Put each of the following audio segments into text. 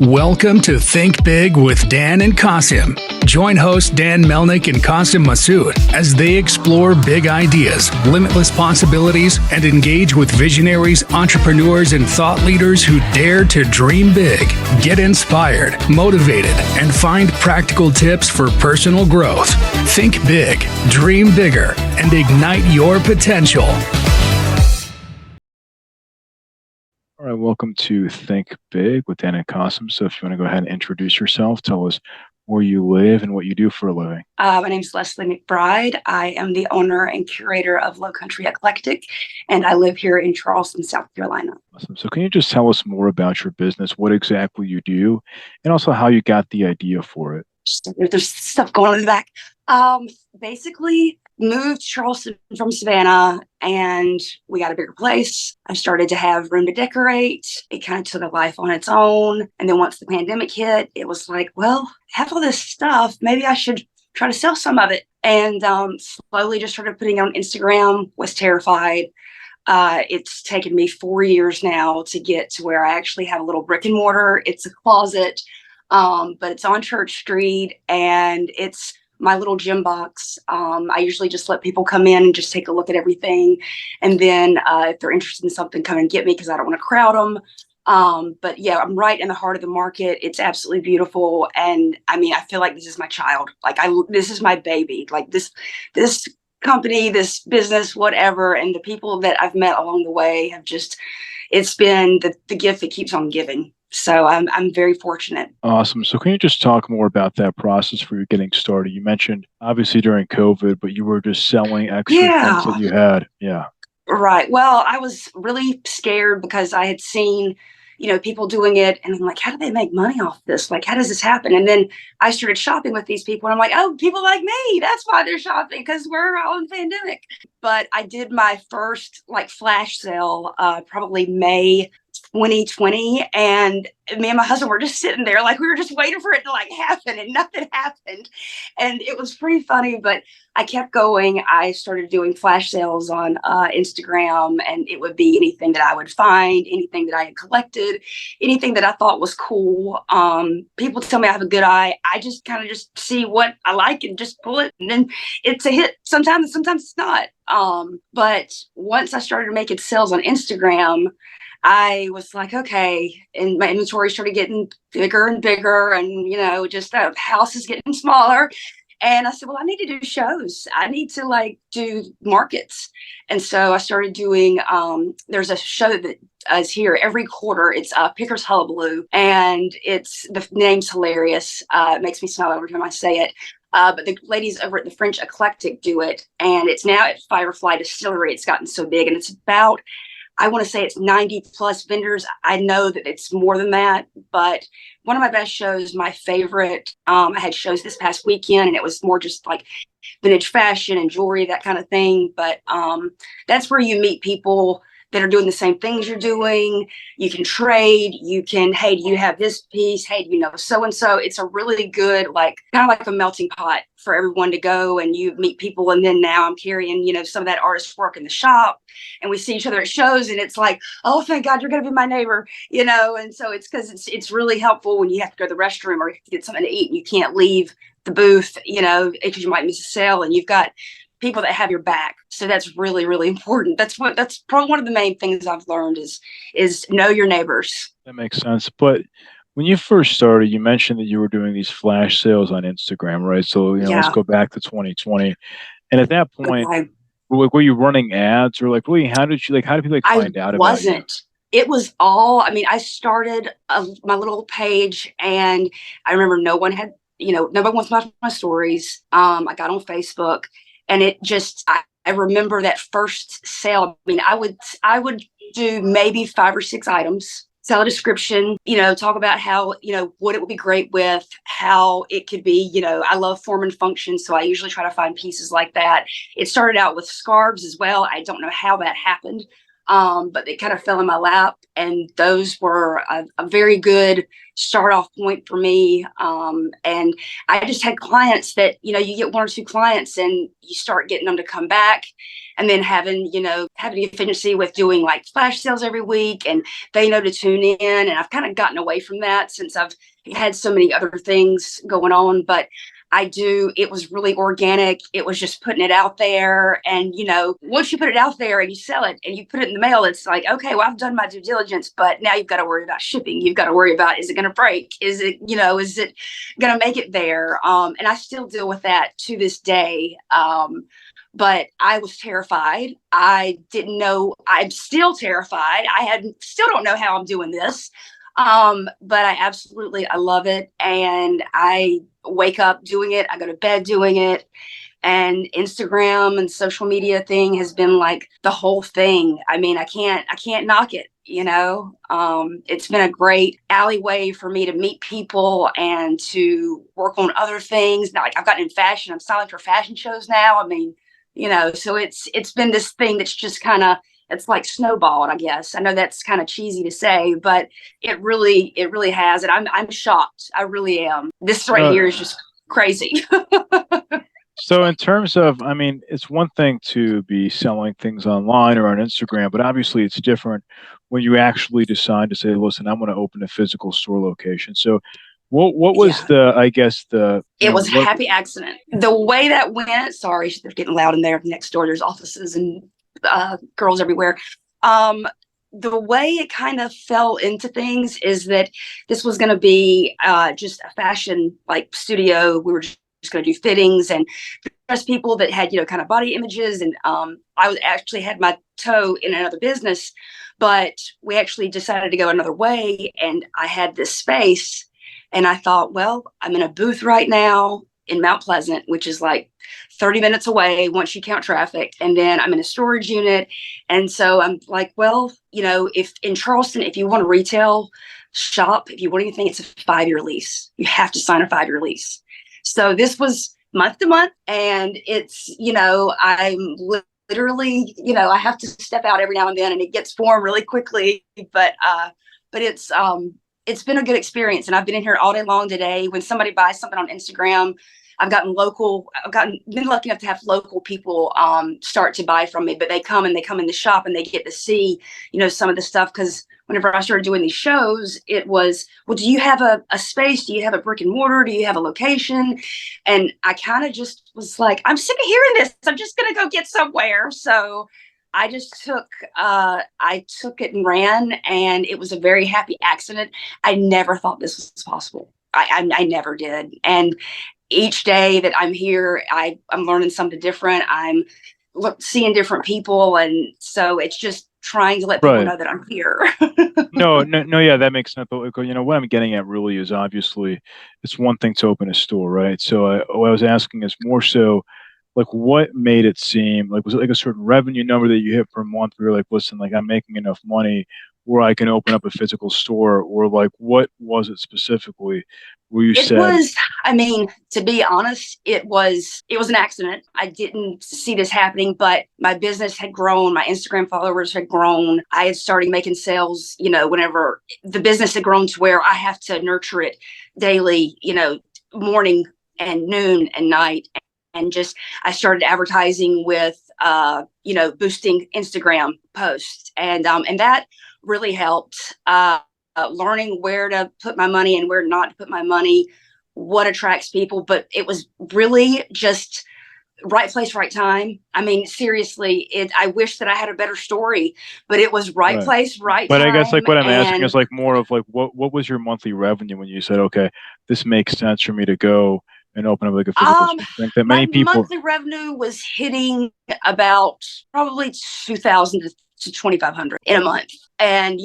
Welcome to Think Big with Dan and Qasim. Join hosts Dan Melnick and Qasim Masood as they explore big ideas, limitless possibilities, and engage with visionaries, entrepreneurs, and thought leaders who dare to dream big, get inspired, motivated, and find practical tips for personal growth. Think big, dream bigger, and ignite your potential. All right, welcome to Think Big with Dan and Qasim. So if you want to go ahead and introduce yourself, tell us where you live and what you do for a living. My name is Leslie McBride. I am the owner and curator of Lowcountry Electric, and I live here in Charleston, South Carolina. Awesome. So can you just tell us more about your business, what exactly you do, and also how you got the idea for it? There's stuff going on in the back. Basically, moved to Charleston from Savannah, and we got a bigger place. I started to have room to decorate. It kind of took a life on its own. And then once the pandemic hit, it was like, well, I have all this stuff. Maybe I should try to sell some of it. And slowly just started putting it on Instagram, was terrified. It's taken me 4 years now to get to where I actually have a little brick and mortar. It's a closet, but it's on Church Street, and it's my little gym box. I usually just let people come in and just take a look at everything. And then if they're interested in something, come and get me because I don't want to crowd them. But yeah, I'm right in the heart of the market. It's absolutely beautiful. And I mean, I feel like this is my child. Like this is my baby. Like this company, this business, whatever. And the people that I've met along the way have just, it's been the gift that keeps on giving. So I'm very fortunate. Awesome. So can you just talk more about that process for you getting started? You mentioned obviously during COVID, but you were just selling extra things that you had. Yeah. Right. Well, I was really scared because I had seen, people doing it, and I'm like, how do they make money off this? Like, how does this happen? And then I started shopping with these people, and I'm like, oh, people like me, that's why they're shopping, because we're all in pandemic. But I did my first flash sale probably May 2020, and me and my husband were just sitting there we were just waiting for it to happen, and nothing happened. And it was pretty funny, but I kept going. I started doing flash sales on Instagram, and it would be anything that I would find, anything that I had collected, anything that I thought was cool. People tell me I have a good eye. I just kind of just see what I like and just pull it, and then it's a hit sometimes it's not. But once I started making sales on Instagram, I was like, okay, and my inventory started getting bigger and bigger, and just the house is getting smaller. And I said, well, I need to do shows. I need to do markets. And so I started doing, there's a show that is here every quarter. It's Pickers Hullabaloo, and the name's hilarious. It makes me smile every time I say it. But the ladies over at the French Eclectic do it, and it's now at Firefly Distillery. It's gotten so big, and it's about, I want to say it's 90 plus vendors. I know that it's more than that, but one of my best shows, my favorite, I had shows this past weekend, and it was more just vintage fashion and jewelry, that kind of thing. But that's where you meet people that are doing the same things you're doing. You can trade. You can, hey, do you have this piece? Hey, so-and-so. It's a really good, kind of like a melting pot for everyone to go, and you meet people. And then now I'm carrying, some of that artist work in the shop, and we see each other at shows, and it's like, oh, thank God you're going to be my neighbor, and so it's because it's really helpful when you have to go to the restroom or you have to get something to eat and you can't leave the booth, because you might miss a sale, and you've got people that have your back. So that's really, really important. That's probably one of the main things I've learned is know your neighbors. That makes sense. But when you first started, you mentioned that you were doing these flash sales on Instagram, right? So, let's go back to 2020. And at that point, were you running ads, or really, how did people find out about you? It was all, I started my little page, and I remember no one had, nobody wants to watch my stories. I got on Facebook, and it just, I remember that first sale. I would do maybe 5 or 6 items, sell a description, talk about how, what it would be great with, how it could be, I love form and function. So I usually try to find pieces like that. It started out with scarves as well. I don't know how that happened. but they kind of fell in my lap. And those were a very good start off point for me. And I just had clients that, you get one or two clients and you start getting them to come back, and then having the efficiency with doing like flash sales every week, and they know to tune in. And I've kind of gotten away from that since I've had so many other things going on, but it was really organic. It was just putting it out there. And, once you put it out there and you sell it and you put it in the mail, it's like, okay, well, I've done my due diligence, but now you've got to worry about shipping. You've got to worry about, is it going to break? Is it going to make it there? And I still deal with that to this day. But I was terrified. I didn't know. I'm still terrified. Still don't know how I'm doing this. But I love it. And I wake up doing it. I go to bed doing it. And Instagram and social media thing has been like the whole thing. I mean, I can't knock it. It's been a great alleyway for me to meet people and to work on other things. Now, like, I've gotten in fashion. I'm styling for fashion shows now. I mean, so it's been this thing that's just kind of, it's like snowballed, I guess. I know that's kind of cheesy to say, but it really has. And I'm shocked. I really am. This right here is just crazy. So in terms of, I mean, it's one thing to be selling things online or on Instagram, but obviously it's different when you actually decide to say, listen, I'm going to open a physical store location. So what was it was a happy accident. The way that went, sorry, they're getting loud in there. Next door, there's offices and girls everywhere. The way it kind of fell into things is that this was going to be just a fashion like studio. We were just going to do fittings and dress people that had, kind of body images. And I was actually had my toe in another business, but we actually decided to go another way. And I had this space. And I thought, well, I'm in a booth right now in Mount Pleasant, which is like 30 minutes away once you count traffic. And then I'm in a storage unit. And so I'm like, well, if in Charleston, if you want to retail shop, if you want anything, it's a 5-year lease. You have to sign a 5-year lease. So this was month to month. And it's, I'm literally, I have to step out every now and then and it gets formed really quickly. But it's been a good experience. And I've been in here all day long today. When somebody buys something on Instagram, been lucky enough to have local people start to buy from me, but they come in the shop and they get to see, some of the stuff. Cause whenever I started doing these shows, it was, well, do you have a space? Do you have a brick and mortar? Do you have a location? And I kind of just was like, I'm sick of hearing this. I'm just going to go get somewhere. So I just took it and ran, and it was a very happy accident. I never thought this was possible. I never did. And each day that I'm here, I'm learning something different. I'm seeing different people. And so it's just trying to let people know that I'm here. No, yeah, that makes sense. But, what I'm getting at really is obviously it's one thing to open a store, right? So what I was asking is more so, like, what made it seem like, was it like a certain revenue number that you hit per month where you're like, listen, like, I'm making enough money where I can open up a physical store? Or like, what was it specifically where you said? To be honest, it was an accident. I didn't see this happening, but my business had grown. My Instagram followers had grown. I had started making sales, whenever the business had grown to where I have to nurture it daily, morning and noon and night. And just, I started advertising with, boosting Instagram posts. And that really helped, learning where to put my money and where not to put my money, what attracts people. But it was really just right place, right time. I mean, seriously, I wish that I had a better story, but it was right place, right time. But I guess like what I'm asking is like more of like, what was your monthly revenue when you said, okay, this makes sense for me to go and open up like a physical store? That many people. My monthly revenue was hitting about probably $2,000 to $2,500 in a month. And,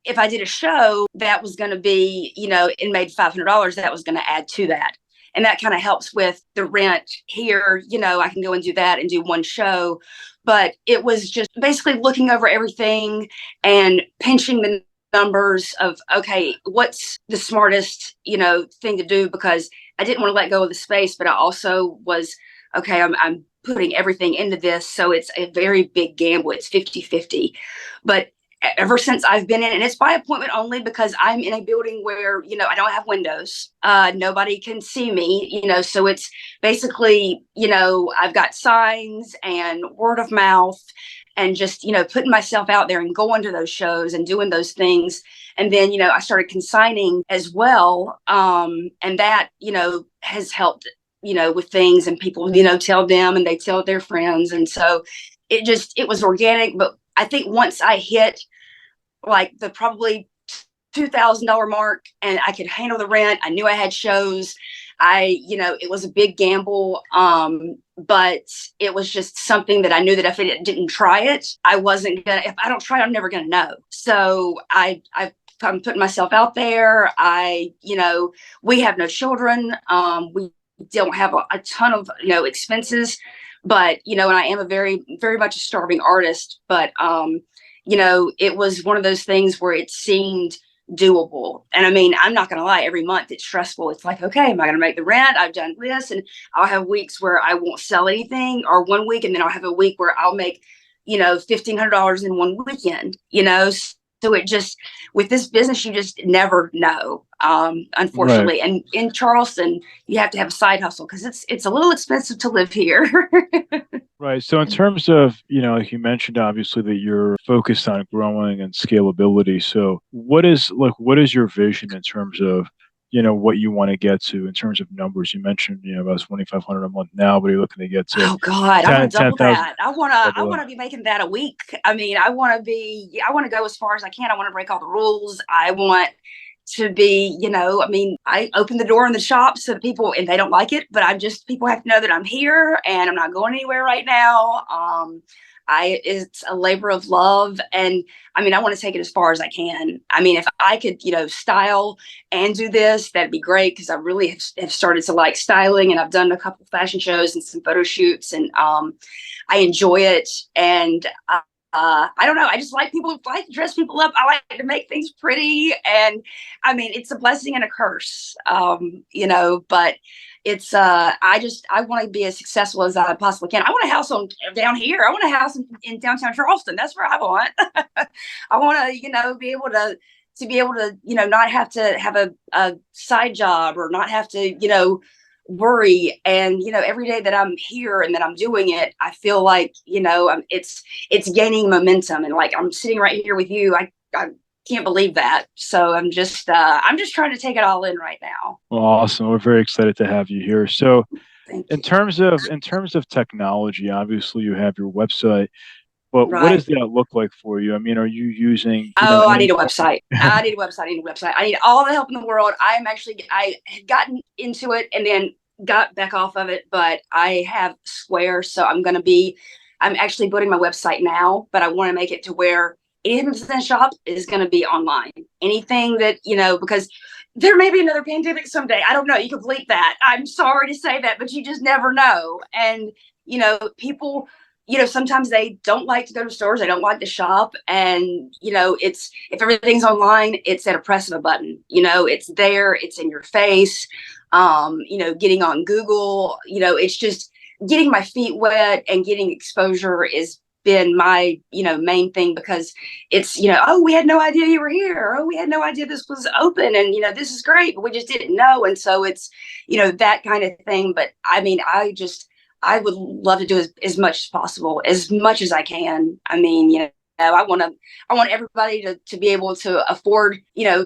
if I did a show that was going to be, and made $500, that was going to add to that. And that kind of helps with the rent here. I can go and do that and do one show. But it was just basically looking over everything and pinching the numbers of, okay, what's the smartest, thing to do? Because I didn't want to let go of the space, but I also was, okay, I'm putting everything into this. So it's a very big gamble. It's 50-50. But ever since I've been in, and it's by appointment only because I'm in a building where, I don't have windows. Nobody can see me, so it's basically, I've got signs and word of mouth and just, putting myself out there and going to those shows and doing those things. And then, I started consigning as well. And that, has helped, with things, and people, tell them and they tell their friends. And so it was organic. But I think once I hit like the probably $2,000 mark and I could handle the rent, I knew I had shows. It was a big gamble. But it was just something that I knew that if I didn't try it, I wasn't gonna, if I don't try it, I'm never going to know. So I'm putting myself out there. We have no children. We don't have a ton of, expenses, but, and I am a very, very much a starving artist, but, it was one of those things where it seemed doable. And I mean, I'm not going to lie, every month it's stressful. It's like, okay, am I going to make the rent? I've done this, and I'll have weeks where I won't sell anything, or one week, and then I'll have a week where I'll make, $1,500 in one weekend, So it just, with this business, you just never know, unfortunately. Right. And in Charleston, you have to have a side hustle because it's a little expensive to live here. Right. So in terms of, like you mentioned, obviously that you're focused on growing and scalability. So what is your vision in terms of, what you want to get to in terms of numbers? You mentioned, about 2,500 a month now, but you're looking to get to. Oh God, 10, I want to double that. I want to be making that a week. I mean, I want to go as far as I can. I want to break all the rules. I want to be, I open the door in the shop so that people, and they don't like it, but people have to know that I'm here and I'm not going anywhere right now. It's a labor of love. And I mean, I want to take it as far as I can. I mean, if I could, style and do this, that'd be great. Cause I really have started to like styling, and I've done a couple fashion shows and some photo shoots, and I enjoy it. And I don't know. I just like like to dress people up. I like to make things pretty. And I mean, it's a blessing and a curse, but it's, I want to be as successful as I possibly can. I want a house down here. I want a house in downtown Charleston. That's where I want. I want to, be able to, not have to have a side job, or not have to, worry. And, every day that I'm here and that I'm doing it, I feel like, it's gaining momentum. And like, I'm sitting right here with you. I can't believe that. So I'm just trying to take it all in right now. Well, awesome. We're very excited to have you here. So in terms of technology, obviously you have your website, but right. What does that look like for you? I mean, are you using? I need a website. I need a website. I need all the help in the world. I had gotten into it and then got back off of it, but I have Square. So I'm actually building my website now, but I want to make it to where anything that's shop is going to be online. Anything that, because there may be another pandemic someday. I don't know. You can bleep that. I'm sorry to say that, but you just never know. And, people, sometimes they don't like to go to stores. They don't like to shop. And, if everything's online, it's at a press of a button, it's there, it's in your face, getting on Google, it's just getting my feet wet and getting exposure is been my, main thing, because it's, oh, we had no idea you were here. Oh, we had no idea this was open, and, this is great, but we just didn't know. And so it's, that kind of thing. But I mean, I would love to do as much as possible, as much as I can. I mean, I want everybody to be able to afford,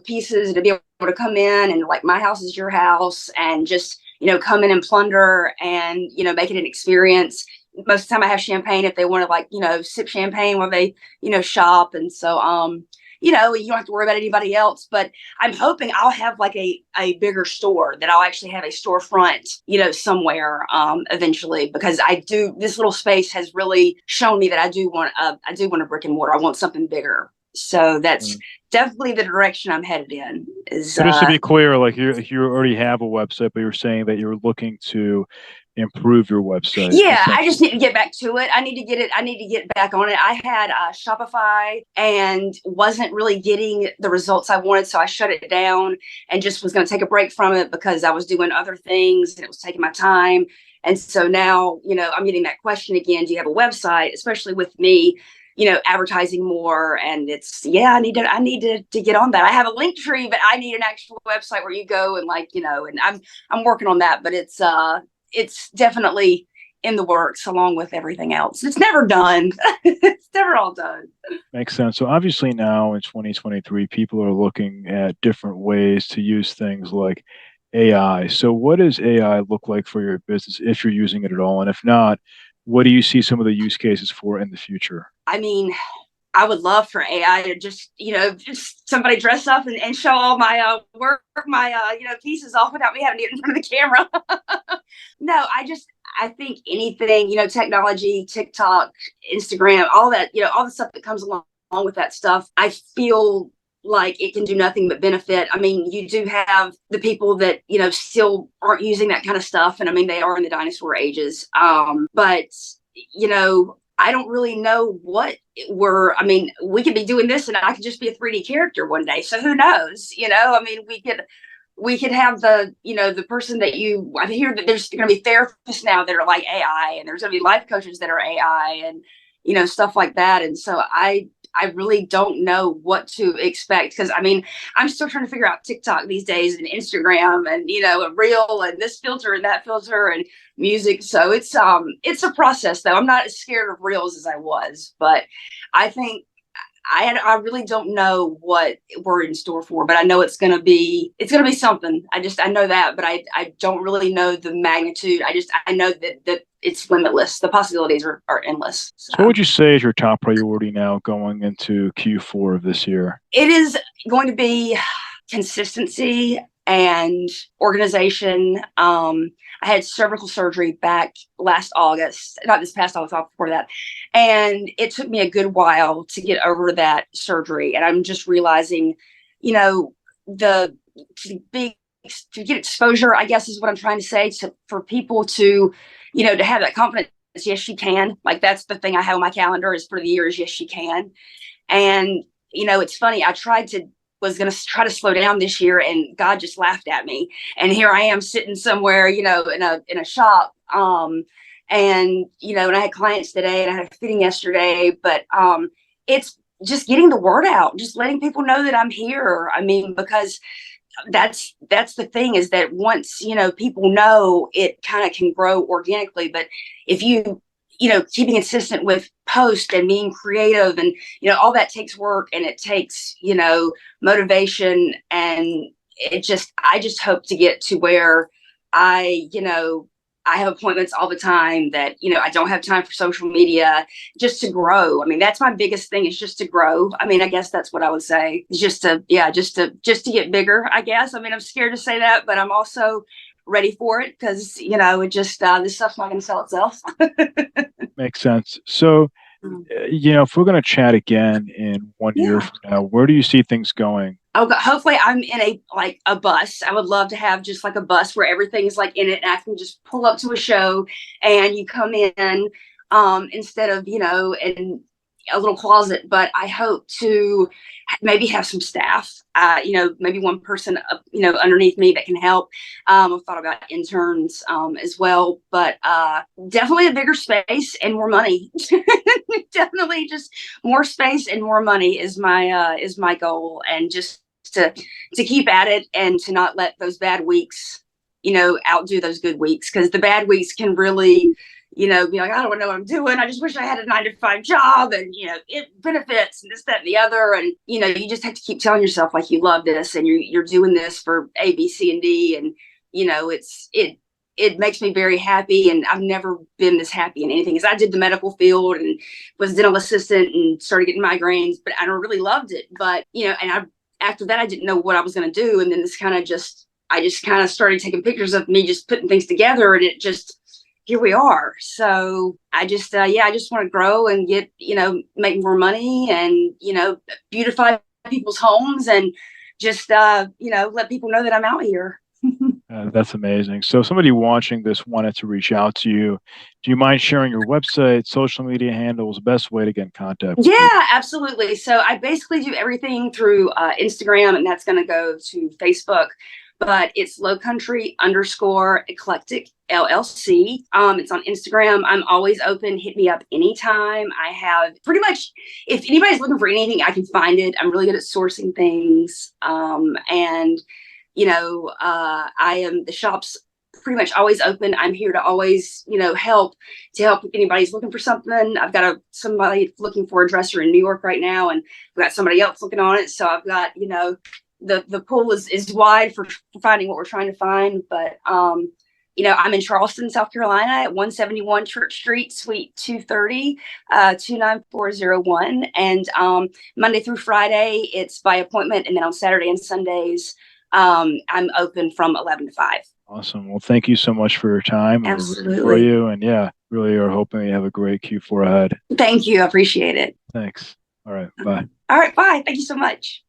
pieces, to be able to come in and like, my house is your house, and just, come in and plunder and, make it an experience. Most of the time I have champagne if they want to like, sip champagne while they, shop. And so, you don't have to worry about anybody else, but I'm hoping I'll have like a bigger store, that I'll actually have a storefront, somewhere, eventually, because this little space has really shown me that I do want a brick and mortar. I want something bigger. So that's definitely the direction I'm headed in. So just to be clear, like you already have a website, but you're saying that you're looking to improve your website. Yeah, I just need to get back to it. I need to get back on it. I had Shopify and wasn't really getting the results I wanted. So I shut it down and just was going to take a break from it because I was doing other things and it was taking my time. And so now, I'm getting that question again. Do you have a website? Especially with me, advertising more. And it's, I need to get on that. I have a link tree, but I need an actual website where you go and and I'm working on that, but it's definitely in the works along with everything else. It's never done. It's never all done. Makes sense. So obviously now in 2023, people are looking at different ways to use things like AI. So what does AI look like for your business if you're using it at all? And if not, what do you see some of the use cases for in the future? I mean, I would love for AI to just somebody dress up and show all my work, my pieces off without me having to get in front of the camera. No, I think anything, technology, TikTok, Instagram, all that, all the stuff that comes along with that stuff, I feel like it can do nothing but benefit. I mean, you do have the people that, still aren't using that kind of stuff. And I mean, they are in the dinosaur ages. But I don't really know we could be doing this and I could just be a 3D character one day. So who knows, I mean, we could have the person that I hear that there's going to be therapists now that are like AI, and there's going to be life coaches that are AI and, stuff like that. And so I really don't know what to expect, because I mean, I'm still trying to figure out TikTok these days and Instagram and, a reel and this filter and that filter and music. So it's a process though. I'm not as scared of reels as I was, but I think I really don't know what we're in store for, but I know it's going to be something. I know that, but I don't really know the magnitude. I know that it's limitless. The possibilities are endless. So what would you say is your top priority now going into Q4 of this year? It is going to be consistency and organization. I had cervical surgery back last August, not this past August, before that. And it took me a good while to get over that surgery. And I'm just realizing, to get exposure, I guess is what I'm trying to say, for people to, to have that confidence. Yes, you can. Like, that's the thing I have on my calendar is for the years. Yes, you can. And, it's funny. Was going to try to slow down this year, and God just laughed at me. And here I am sitting somewhere, in a shop. And I had clients today and I had a fitting yesterday, but it's just getting the word out, just letting people know that I'm here. I mean, because that's the thing, is that once, people know, it kind of can grow organically. But if you keeping consistent with post and being creative and, all that takes work, and it takes, motivation. And I just hope to get to where I have appointments all the time, that, I don't have time for social media, just to grow. I mean, that's my biggest thing, is just to grow. I mean, I guess that's what I would say, is just to get bigger, I guess. I mean, I'm scared to say that, but I'm also ready for it, because it just this stuff's not going to sell itself. Makes sense. So if we're going to chat again in 1 year from now, where do you see things going? Oh, hopefully I'm in a bus. I would love to have just like a bus where everything is like in it, and I can just pull up to a show and you come in instead of in a little closet. But I hope to maybe have some staff, maybe one person, underneath me that can help. I've thought about interns as well, but definitely a bigger space and more money. Definitely just more space and more money is my goal, and just to keep at it, and to not let those bad weeks, outdo those good weeks, because the bad weeks can really, be like, I don't know what I'm doing. I just wish I had a 9-to-5 job, and, it benefits and this, that, and the other. And, you just have to keep telling yourself, like, you love this and you're doing this for A, B, C, and D. And, it makes me very happy. And I've never been this happy in anything, because I did the medical field and was a dental assistant and started getting migraines, but I really loved it. But, after that, I didn't know what I was going to do. And then I just kind of started taking pictures of me just putting things together, and here we are. So I just want to grow and get, make more money, and, beautify people's homes, and just, let people know that I'm out here. That's amazing. So if somebody watching this wanted to reach out to you, do you mind sharing your website, social media handles, best way to get in contact with you? Yeah, absolutely. So I basically do everything through Instagram, and that's going to go to Facebook. but it's Lowcountry_Eclectic LLC. It's on Instagram. I'm always open. Hit me up anytime. I have pretty much, if anybody's looking for anything, I can find it. I'm really good at sourcing things. And the shop's pretty much always open. I'm here to always, help if anybody's looking for something. I've got somebody looking for a dresser in New York right now, and I've got somebody else looking on it. So I've got, the pool is wide for finding what we're trying to find. But, I'm in Charleston, South Carolina at 171 Church Street, Suite 230, 29401. And Monday through Friday, it's by appointment. And then on Saturday and Sundays, I'm open from 11 to 5. Awesome. Well, thank you so much for your time. Absolutely. For you. And really are hoping you have a great Q4 ahead. Thank you. I appreciate it. Thanks. All right. Bye. All right. Bye. Thank you so much.